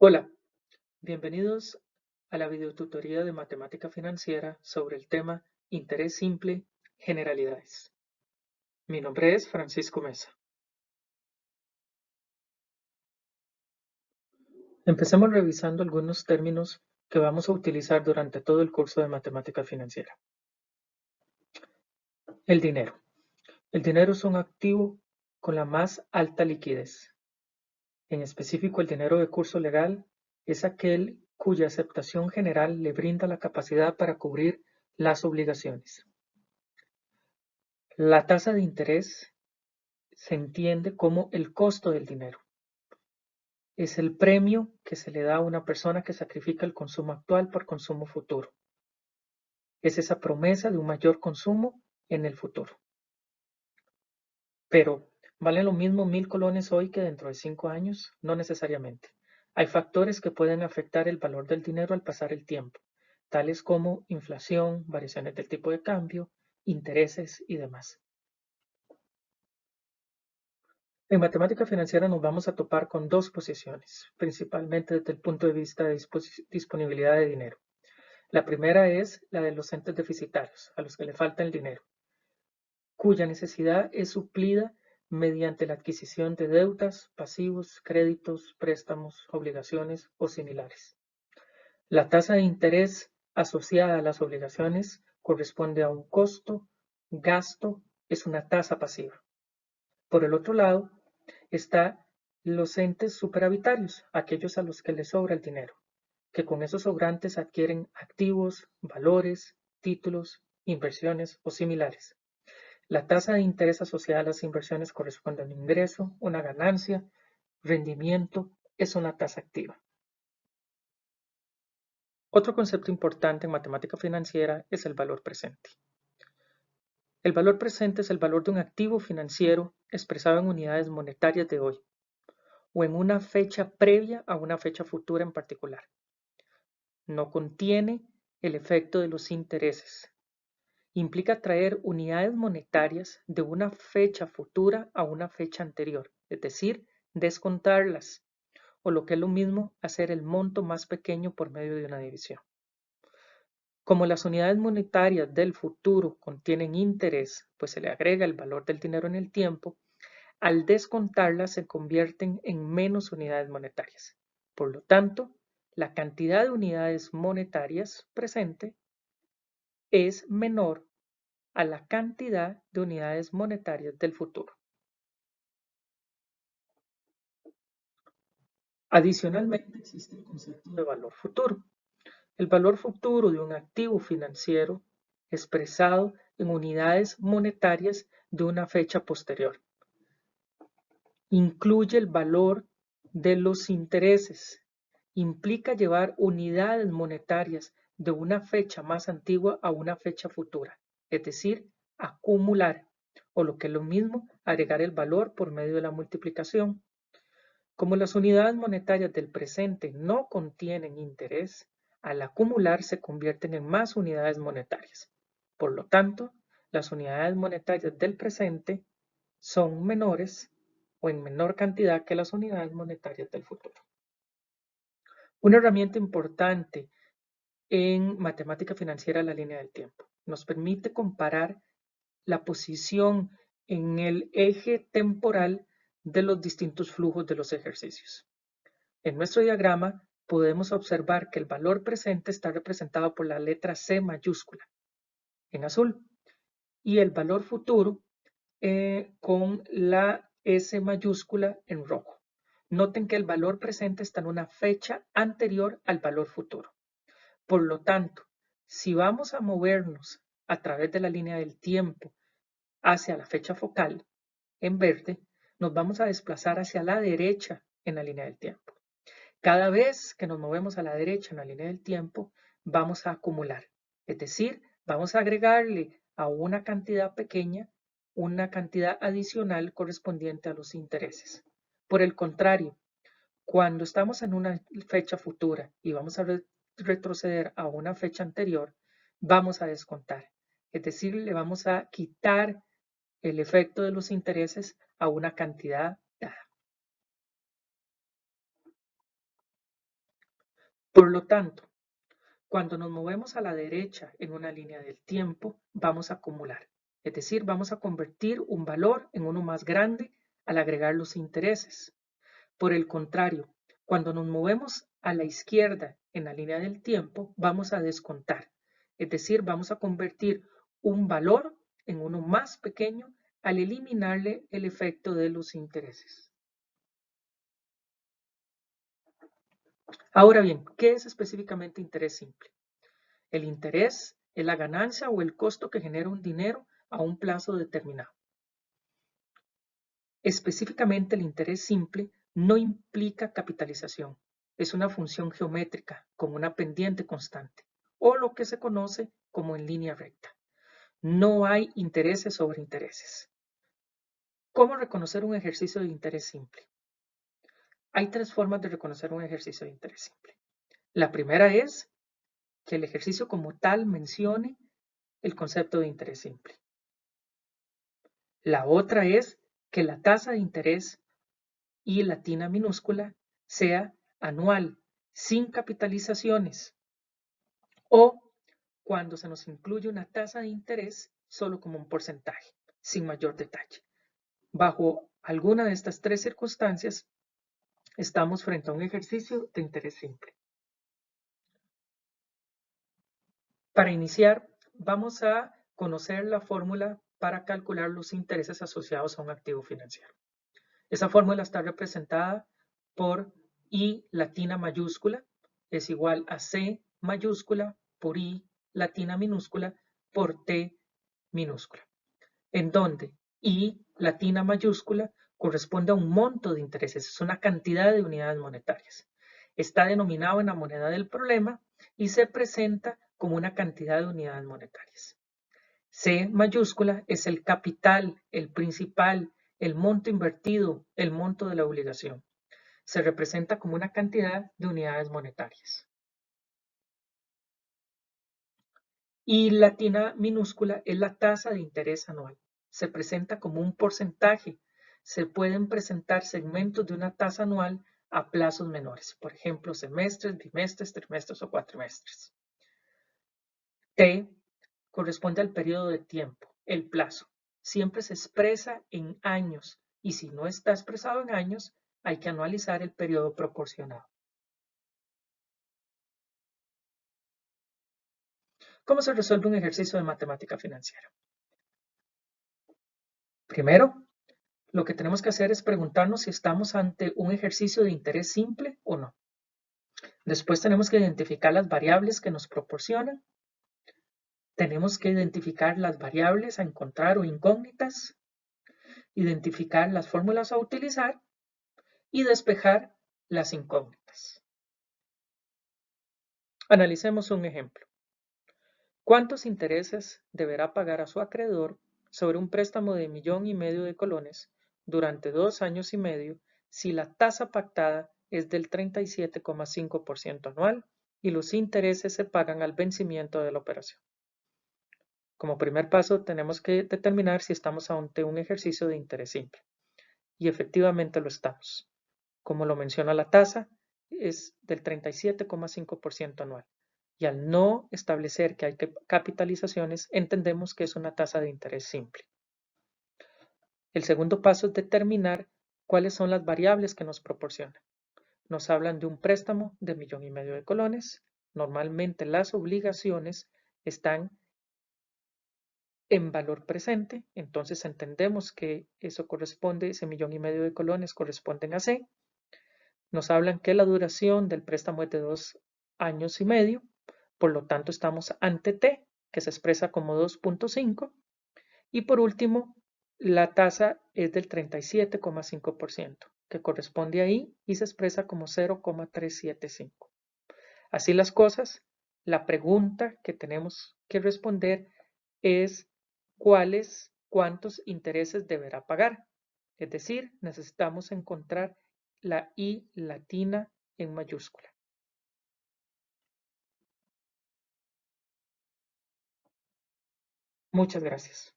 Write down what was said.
Hola, bienvenidos a la videotutoría de matemática financiera sobre el tema Interés simple, generalidades. Mi nombre es Francisco Mesa. Empecemos revisando algunos términos que vamos a utilizar durante todo el curso de matemática financiera. El dinero. El dinero es un activo con la más alta liquidez. En específico, el dinero de curso legal es aquel cuya aceptación general le brinda la capacidad para cubrir las obligaciones. La tasa de interés se entiende como el costo del dinero. Es el premio que se le da a una persona que sacrifica el consumo actual por consumo futuro. Es esa promesa de un mayor consumo en el futuro. Pero, ¿valen lo mismo 1.000 colones hoy que dentro de 5 años? No necesariamente. Hay factores que pueden afectar el valor del dinero al pasar el tiempo, tales como inflación, variaciones del tipo de cambio, intereses y demás. En matemática financiera nos vamos a topar con dos posiciones, principalmente desde el punto de vista de disponibilidad de dinero. La primera es la de los entes deficitarios, a los que le falta el dinero, cuya necesidad es suplida mediante la adquisición de deudas, pasivos, créditos, préstamos, obligaciones o similares. La tasa de interés asociada a las obligaciones corresponde a un costo, gasto, es una tasa pasiva. Por el otro lado, está los entes superavitarios, aquellos a los que les sobra el dinero, que con esos sobrantes adquieren activos, valores, títulos, inversiones o similares. La tasa de interés asociada a las inversiones corresponde a un ingreso, una ganancia, rendimiento, es una tasa activa. Otro concepto importante en matemática financiera es el valor presente. El valor presente es el valor de un activo financiero expresado en unidades monetarias de hoy, o en una fecha previa a una fecha futura en particular. No contiene el efecto de los intereses. Implica traer unidades monetarias de una fecha futura a una fecha anterior, es decir, descontarlas, o lo que es lo mismo, hacer el monto más pequeño por medio de una división. Como las unidades monetarias del futuro contienen interés, pues se le agrega el valor del dinero en el tiempo, al descontarlas se convierten en menos unidades monetarias. Por lo tanto, la cantidad de unidades monetarias presente es menor a la cantidad de unidades monetarias del futuro. Adicionalmente, existe el concepto de valor futuro. El valor futuro de un activo financiero expresado en unidades monetarias de una fecha posterior. Incluye el valor de los intereses. Implica llevar unidades monetarias de una fecha más antigua a una fecha futura, es decir, acumular, o lo que es lo mismo, agregar el valor por medio de la multiplicación. Como las unidades monetarias del presente no contienen interés, al acumular se convierten en más unidades monetarias. Por lo tanto, las unidades monetarias del presente son menores o en menor cantidad que las unidades monetarias del futuro. Una herramienta importante en matemática financiera es la línea del tiempo. Nos permite comparar la posición en el eje temporal de los distintos flujos de los ejercicios. En nuestro diagrama podemos observar que el valor presente está representado por la letra C mayúscula en azul y el valor futuro con la S mayúscula en rojo. Noten que el valor presente está en una fecha anterior al valor futuro. Por lo tanto, si vamos a movernos a través de la línea del tiempo hacia la fecha focal en verde, nos vamos a desplazar hacia la derecha en la línea del tiempo. Cada vez que nos movemos a la derecha en la línea del tiempo, vamos a acumular. Es decir, vamos a agregarle a una cantidad pequeña una cantidad adicional correspondiente a los intereses. Por el contrario, cuando estamos en una fecha futura y vamos a retroceder a una fecha anterior, vamos a descontar. Es decir, le vamos a quitar el efecto de los intereses a una cantidad dada. Por lo tanto, cuando nos movemos a la derecha en una línea del tiempo, vamos a acumular. Es decir, vamos a convertir un valor en uno más grande al agregar los intereses. Por el contrario, cuando nos movemos a la izquierda en la línea del tiempo, vamos a descontar. Es decir, vamos a convertir un valor en uno más pequeño al eliminarle el efecto de los intereses. Ahora bien, ¿qué es específicamente interés simple? El interés es la ganancia o el costo que genera un dinero a un plazo determinado. Específicamente, el interés simple no implica capitalización. Es una función geométrica con una pendiente constante, o lo que se conoce como en línea recta. No hay intereses sobre intereses. ¿Cómo reconocer un ejercicio de interés simple? Hay tres formas de reconocer un ejercicio de interés simple. La primera es que el ejercicio como tal mencione el concepto de interés simple. La otra es que la tasa de interés y latina minúscula sea anual, sin capitalizaciones, o cuando se nos incluye una tasa de interés solo como un porcentaje, sin mayor detalle. Bajo alguna de estas tres circunstancias, estamos frente a un ejercicio de interés simple. Para iniciar, vamos a conocer la fórmula para calcular los intereses asociados a un activo financiero. Esa fórmula está representada por I latina mayúscula es igual a C mayúscula por I latina minúscula por T minúscula, en donde I latina mayúscula corresponde a un monto de intereses, es una cantidad de unidades monetarias. Está denominado en la moneda del problema y se presenta como una cantidad de unidades monetarias. C mayúscula es el capital, el principal, el monto invertido, el monto de la obligación. Se representa como una cantidad de unidades monetarias. Y latina minúscula es la tasa de interés anual. Se presenta como un porcentaje. Se pueden presentar segmentos de una tasa anual a plazos menores, por ejemplo, semestres, bimestres, trimestres o cuatrimestres. T corresponde al periodo de tiempo, el plazo. Siempre se expresa en años y si no está expresado en años, hay que anualizar el periodo proporcionado. ¿Cómo se resuelve un ejercicio de matemática financiera? Primero, lo que tenemos que hacer es preguntarnos si estamos ante un ejercicio de interés simple o no. Después tenemos que identificar las variables que nos proporcionan. Tenemos que identificar las variables a encontrar o incógnitas, identificar las fórmulas a utilizar y despejar las incógnitas. Analicemos un ejemplo. ¿Cuántos intereses deberá pagar a su acreedor sobre un préstamo de 1,5 millones de colones durante 2 años y medio si la tasa pactada es del 37,5% anual y los intereses se pagan al vencimiento de la operación? Como primer paso, tenemos que determinar si estamos ante un ejercicio de interés simple. Y efectivamente lo estamos. Como lo menciona la tasa, es del 37,5% anual. Y al no establecer que hay capitalizaciones, entendemos que es una tasa de interés simple. El segundo paso es determinar cuáles son las variables que nos proporcionan. Nos hablan de un préstamo de 1,5 millones de colones. Normalmente las obligaciones están en valor presente, entonces entendemos que eso corresponde, ese 1,5 millones de colones corresponden a C. Nos hablan que la duración del préstamo es de 2 años y medio, por lo tanto estamos ante T, que se expresa como 2,5. Y por último, la tasa es del 37,5%, que corresponde ahí y se expresa como 0,375. Así las cosas, la pregunta que tenemos que responder es cuántos intereses deberá pagar. Es decir, necesitamos encontrar la I latina en mayúscula. Muchas gracias.